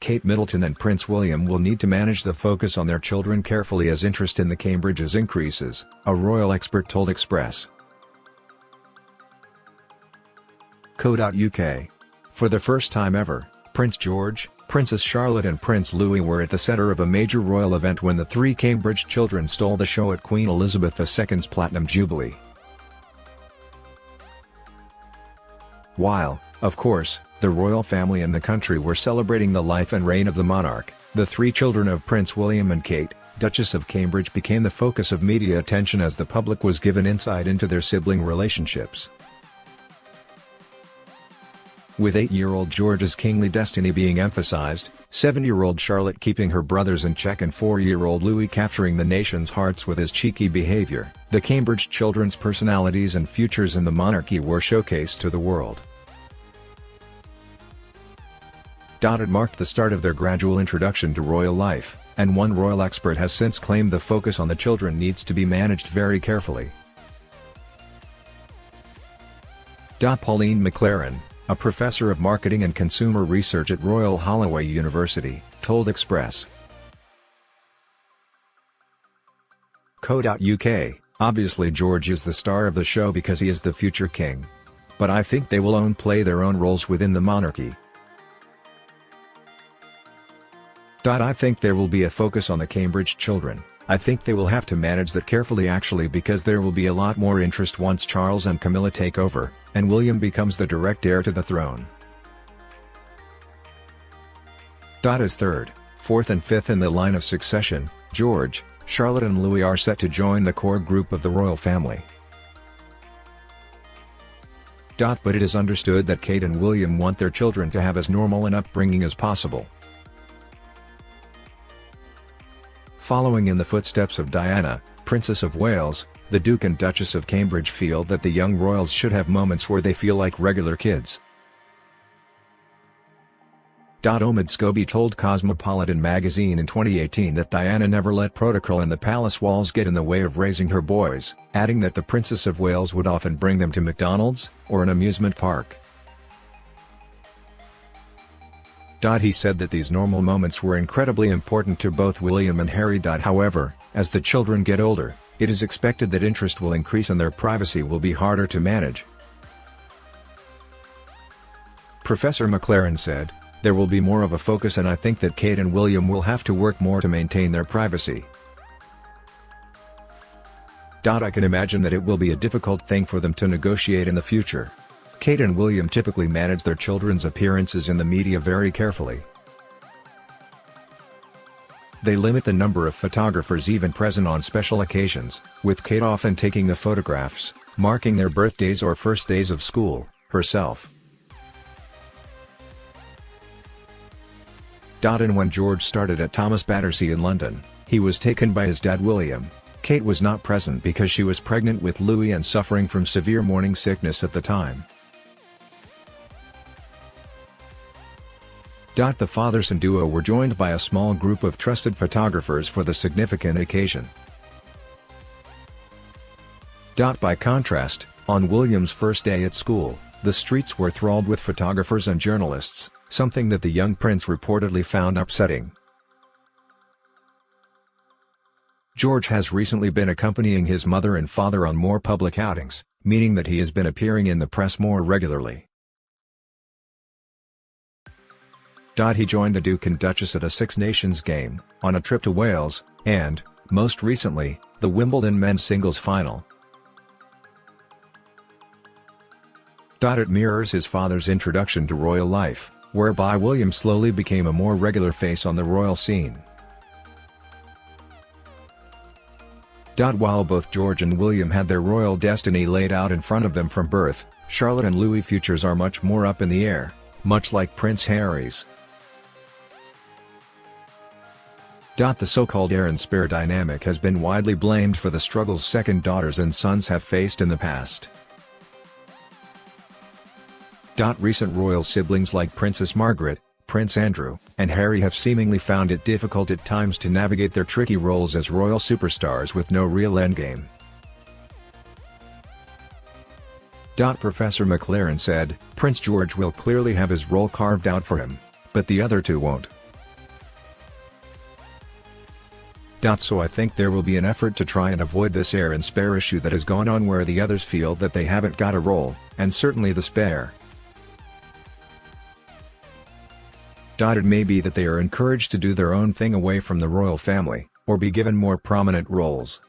Kate Middleton and Prince William will need to manage the focus on their children carefully as interest in the Cambridges increases, a royal expert told Express. Co.uk. For the first time ever, Prince George, Princess Charlotte and Prince Louis were at the centre of a major royal event when the three Cambridge children stole the show at Queen Elizabeth II's Platinum Jubilee. While, of course, the royal family and the country were celebrating the life and reign of the monarch, the three children of Prince William and Kate, Duchess of Cambridge, became the focus of media attention as the public was given insight into their sibling relationships. With 8-year-old George's kingly destiny being emphasized, 7-year-old Charlotte keeping her brothers in check and 4-year-old Louis capturing the nation's hearts with his cheeky behavior, the Cambridge children's personalities and futures in the monarchy were showcased to the world. It marked the start of their gradual introduction to royal life, and one royal expert has since claimed the focus on the children needs to be managed very carefully. Pauline McLaren, a professor of marketing and consumer research at Royal Holloway University, told Express. Co.uk. Obviously George is the star of the show because he is the future king. But I think they will play their own roles within the monarchy. I think there will be a focus on the Cambridge children. I think they will have to manage that carefully actually because there will be a lot more interest once Charles and Camilla take over, and William becomes the direct heir to the throne. As third, fourth and fifth in the line of succession, George, Charlotte and Louis are set to join the core group of the royal family. But it is understood that Kate and William want their children to have as normal an upbringing as possible. Following in the footsteps of Diana, Princess of Wales, the Duke and Duchess of Cambridge feel that the young royals should have moments where they feel like regular kids. Omid Scobie told Cosmopolitan magazine in 2018 that Diana never let protocol and the palace walls get in the way of raising her boys, adding that the Princess of Wales would often bring them to McDonald's or an amusement park. He said that these normal moments were incredibly important to both William and Harry. However, as the children get older, it is expected that interest will increase and their privacy will be harder to manage. Professor McLaren said, "There will be more of a focus and I think that Kate and William will have to work more to maintain their privacy. I can imagine that it will be a difficult thing for them to negotiate in the future. Kate and William typically manage their children's appearances in the media very carefully. They limit the number of photographers even present on special occasions, with Kate often taking the photographs, marking their birthdays or first days of school, herself. And when George started at Thomas Battersea in London, he was taken by his dad William. Kate was not present because she was pregnant with Louis and suffering from severe morning sickness at the time. The father-son duo were joined by a small group of trusted photographers for the significant occasion. By contrast, on William's first day at school, the streets were thronged with photographers and journalists, something that the young prince reportedly found upsetting. George has recently been accompanying his mother and father on more public outings, meaning that he has been appearing in the press more regularly. He joined the Duke and Duchess at a Six Nations game, on a trip to Wales, and, most recently, the Wimbledon men's singles final. It mirrors his father's introduction to royal life, whereby William slowly became a more regular face on the royal scene. While both George and William had their royal destiny laid out in front of them from birth, Charlotte and Louis' futures are much more up in the air, much like Prince Harry's. The so-called heir and spare dynamic has been widely blamed for the struggles second daughters and sons have faced in the past. Recent royal siblings like Princess Margaret, Prince Andrew, and Harry have seemingly found it difficult at times to navigate their tricky roles as royal superstars with no real endgame. Professor McLaren said, "Prince George will clearly have his role carved out for him, but the other two won't. So I think there will be an effort to try and avoid this heir and spare issue that has gone on where the others feel that they haven't got a role, and certainly the spare. It may be that they are encouraged to do their own thing away from the royal family, or be given more prominent roles.